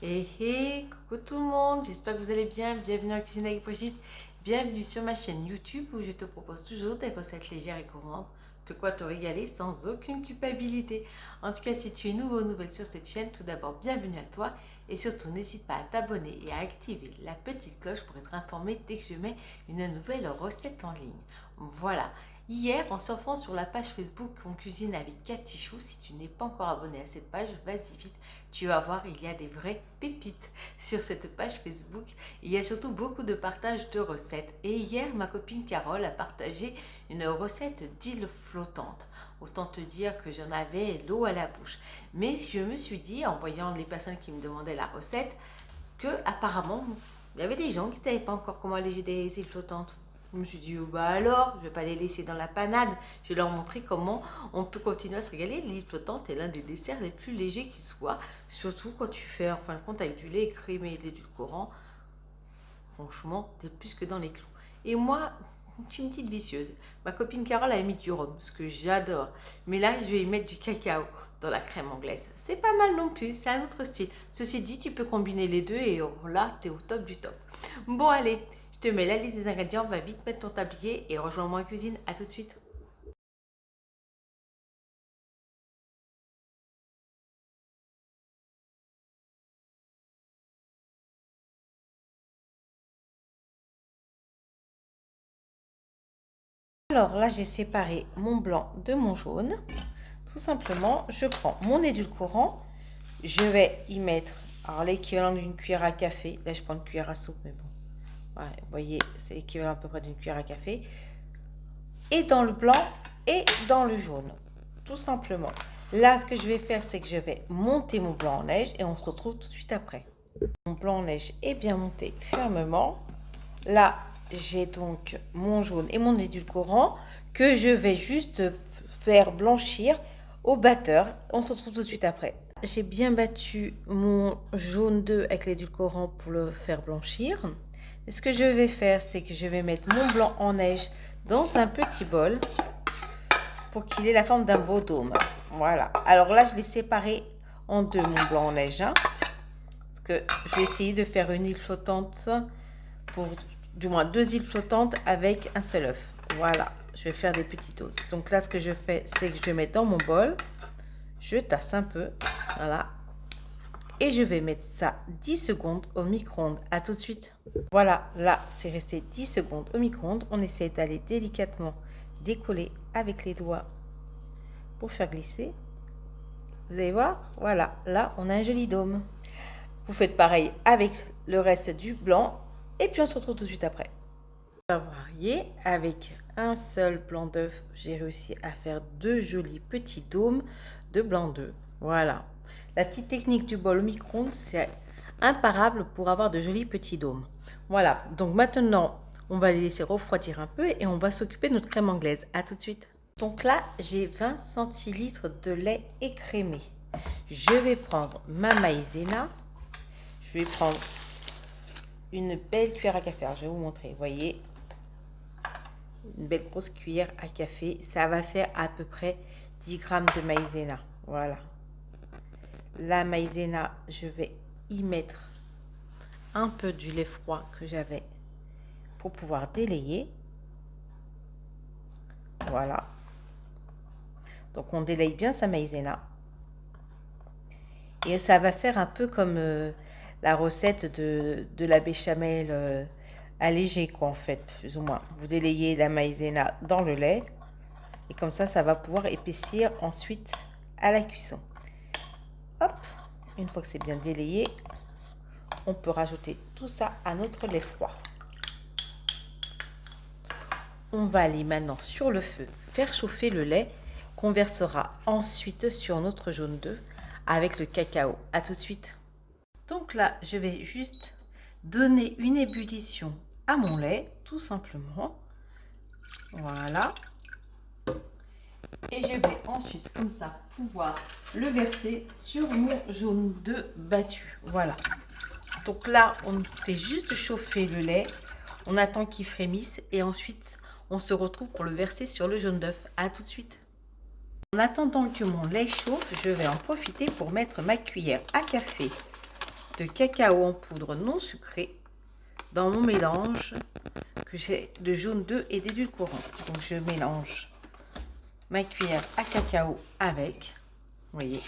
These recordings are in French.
Coucou tout le monde, j'espère que vous allez bien. Bienvenue en Cuisine avec Brigitte. Bienvenue sur ma chaîne YouTube où je te propose toujours des recettes légères et courantes, de quoi te régaler sans aucune culpabilité. En tout cas, si tu es nouveau ou nouvelle sur cette chaîne, tout d'abord bienvenue à toi et surtout n'hésite pas à t'abonner et à activer la petite cloche pour être informé dès que je mets une nouvelle recette en ligne. Voilà. Hier, en surfant sur la page Facebook On Cuisine avec Cathy Chou, si tu n'es pas encore abonné à cette page, vas-y vite, tu vas voir, il y a des vraies pépites sur cette page Facebook. Il y a surtout beaucoup de partage de recettes. Et hier, ma copine Carole a partagé une recette d'île flottante. Autant te dire que j'en avais l'eau à la bouche. Mais je me suis dit, en voyant les personnes qui me demandaient la recette, que apparemment, il y avait des gens qui ne savaient pas encore comment alléger des îles flottantes. Je me suis dit, oh bah alors, je ne vais pas les laisser dans la panade. Je vais leur montrer comment on peut continuer à se régaler. L'île flottante est l'un des desserts les plus légers qui soit. Surtout quand tu fais en fin de compte avec du lait écrémé et de l'édulcorant. Franchement, t'es plus que dans les clous. Et moi, je suis une petite vicieuse. Ma copine Carole a mis du rhum, ce que j'adore. Mais là, je vais y mettre du cacao dans la crème anglaise. C'est pas mal non plus, c'est un autre style. Ceci dit, tu peux combiner les deux et là, t'es au top du top. Bon, allez, je te mets la liste des ingrédients. Va vite mettre ton tablier et rejoins-moi en cuisine. À tout de suite. Alors là, j'ai séparé mon blanc de mon jaune. Tout simplement, je prends mon édulcorant. Je vais y mettre l'équivalent d'une cuillère à café. Là, je prends une cuillère à soupe, mais bon. Ouais, vous voyez, c'est l'équivalent à peu près d'une cuillère à café. Et dans le blanc et dans le jaune. Tout simplement. Là, ce que je vais faire, c'est que je vais monter mon blanc en neige et on se retrouve tout de suite après. Mon blanc en neige est bien monté fermement. Là, j'ai donc mon jaune et mon édulcorant que je vais juste faire blanchir au batteur. On se retrouve tout de suite après. J'ai bien battu mon jaune d'œuf avec l'édulcorant pour le faire blanchir. Et ce que je vais faire, c'est que je vais mettre mon blanc en neige dans un petit bol pour qu'il ait la forme d'un beau dôme. Voilà. Alors là, je l'ai séparé en deux, mon blanc en neige. Parce que je vais essayer de faire une île flottante pour du moins deux îles flottantes avec un seul œuf. Voilà. Je vais faire des petites doses. Donc là, ce que je fais, c'est que je mets dans mon bol. Je tasse un peu. Voilà. Et je vais mettre ça 10 secondes au micro-ondes. À tout de suite. Voilà, là, c'est resté 10 secondes au micro-ondes. On essaie d'aller délicatement décoller avec les doigts pour faire glisser. Vous allez voir, voilà, là, on a un joli dôme. Vous faites pareil avec le reste du blanc. Et puis, on se retrouve tout de suite après. On va varier avec un seul blanc d'œuf. J'ai réussi à faire deux jolis petits dômes de blanc d'œuf. Voilà. La petite technique du bol au micro-ondes, c'est imparable pour avoir de jolis petits dômes. Voilà. Donc maintenant, on va les laisser refroidir un peu et on va s'occuper de notre crème anglaise. À tout de suite. Donc là, j'ai 20 centilitres de lait écrémé. Je vais prendre ma maïzena. Je vais prendre une belle cuillère à café. Alors, je vais vous montrer. Vous voyez, une belle grosse cuillère à café. Ça va faire à peu près 10 grammes de maïzena. Voilà. La maïzena, je vais y mettre un peu du lait froid que j'avais pour pouvoir délayer. Voilà. Donc, on délaye bien sa maïzena. Et ça va faire un peu comme la recette de la béchamel allégée, quoi, en fait, plus ou moins. Vous délayez la maïzena dans le lait. Et comme ça va pouvoir épaissir ensuite à la cuisson. Hop, une fois que c'est bien délayé, on peut rajouter tout ça à notre lait froid. On va aller maintenant sur le feu, faire chauffer le lait qu'on versera ensuite sur notre jaune d'œuf avec le cacao. À tout de suite. Donc là, je vais juste donner une ébullition à mon lait, tout simplement. Voilà. Et je vais ensuite, comme ça, pouvoir le verser sur mon jaune d'œuf battu. Voilà. Donc là, on fait juste chauffer le lait. On attend qu'il frémisse et ensuite, on se retrouve pour le verser sur le jaune d'œuf. À tout de suite. En attendant que mon lait chauffe, je vais en profiter pour mettre ma cuillère à café de cacao en poudre non sucré dans mon mélange que j'ai de jaune d'œuf et d'édulcorant. Donc je mélange ma cuillère à cacao avec, vous voyez,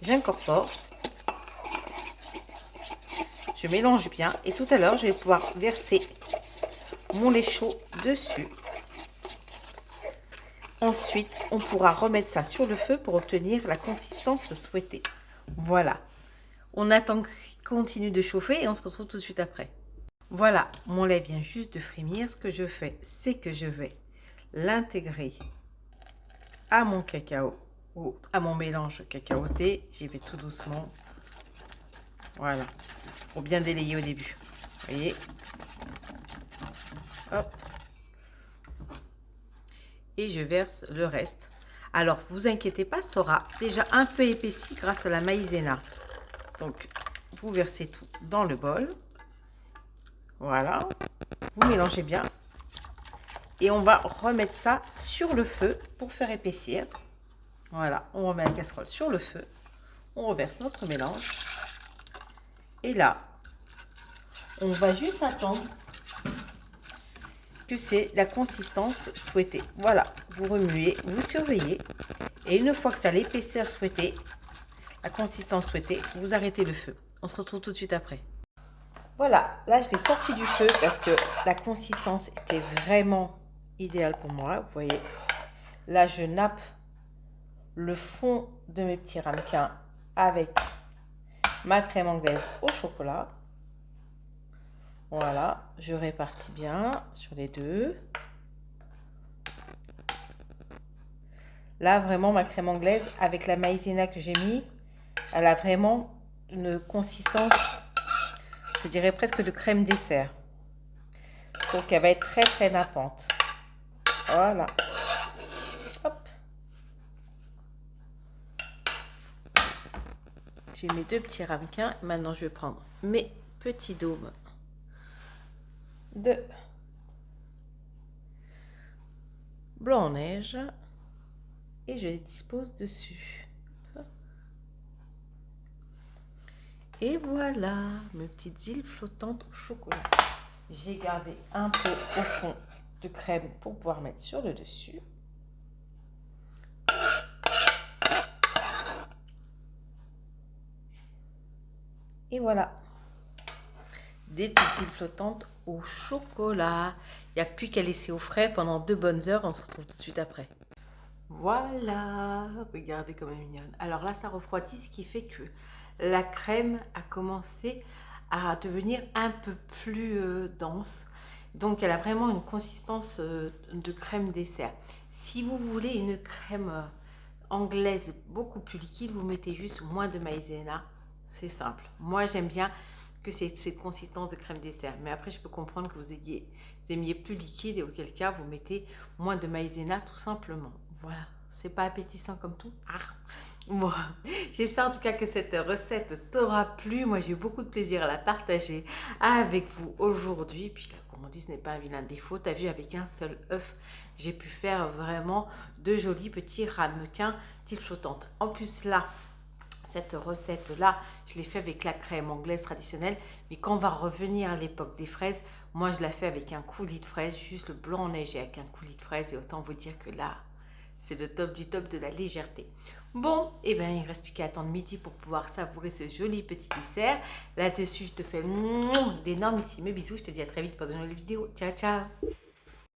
j'incorpore, je mélange bien et tout à l'heure je vais pouvoir verser mon lait chaud dessus. Ensuite, on pourra remettre ça sur le feu pour obtenir la consistance souhaitée. Voilà. On attend qu'il continue de chauffer et on se retrouve tout de suite après. Voilà, mon lait vient juste de frémir. Ce que je fais, c'est que je vais l'intégrer à mon cacao, ou à mon mélange cacaoté. J'y vais tout doucement. Voilà. Pour bien délayer au début. Vous voyez? Hop. Et je verse le reste. Alors, vous inquiétez pas, ça sera déjà un peu épaissi grâce à la maïzena. Donc, vous versez tout dans le bol. Voilà. Vous mélangez bien. Et on va remettre ça sur le feu pour faire épaissir. Voilà, on remet la casserole sur le feu. On reverse notre mélange. Et là, on va juste attendre que c'est la consistance souhaitée. Voilà, vous remuez, vous surveillez. Et une fois que ça a l'épaisseur souhaitée, la consistance souhaitée, vous arrêtez le feu. On se retrouve tout de suite après. Voilà, là je l'ai sorti du feu parce que la consistance était vraiment idéale pour moi. Vous voyez, là je nappe le fond de mes petits ramequins avec ma crème anglaise au chocolat. Voilà, je répartis bien sur les deux. Là, vraiment, ma crème anglaise, avec la maïzena que j'ai mis, elle a vraiment une consistance, je dirais presque de crème dessert. Donc, elle va être très, très nappante. Voilà. Hop. J'ai mes deux petits ramequins. Maintenant, je vais prendre mes petits dômes de blanc-neige et je les dispose dessus. Et voilà mes petites îles flottantes au chocolat. J'ai gardé un peu au fond de crème pour pouvoir mettre sur le dessus. Et voilà, des petites îles flottantes au chocolat. Il n'y a plus qu'à laisser au frais pendant 2 bonnes heures. On se retrouve tout de suite après. Voilà, regardez comme elle est mignonne. Alors là, ça refroidit, ce qui fait que la crème a commencé à devenir un peu plus dense. Donc, elle a vraiment une consistance de crème dessert. Si vous voulez une crème anglaise beaucoup plus liquide, vous mettez juste moins de maïzena. C'est simple. Moi, j'aime bien que c'est cette consistance de crème dessert. Mais après, je peux comprendre que vous aimiez plus liquide et auquel cas, vous mettez moins de maïzena tout simplement. Voilà, c'est pas appétissant comme tout. Ah. Bon, j'espère en tout cas que cette recette t'aura plu. Moi, j'ai eu beaucoup de plaisir à la partager avec vous aujourd'hui. Puis là, comme on dit, ce n'est pas un vilain défaut. Tu as vu, avec un seul œuf, j'ai pu faire vraiment de jolis petits ramequins d'îles flottantes. En plus, là, cette recette-là, je l'ai fait avec la crème anglaise traditionnelle. Mais quand on va revenir à l'époque des fraises, moi, je la fais avec un coulis de fraises, juste le blanc enneigé avec un coulis de fraises. Et autant vous dire que là, c'est le top du top de la légèreté. Bon, et bien, il ne reste plus qu'à attendre midi pour pouvoir savourer ce joli petit dessert. Là-dessus, je te fais d'énormissimes bisous. Je te dis à très vite pour de nouvelles vidéos. Ciao, ciao!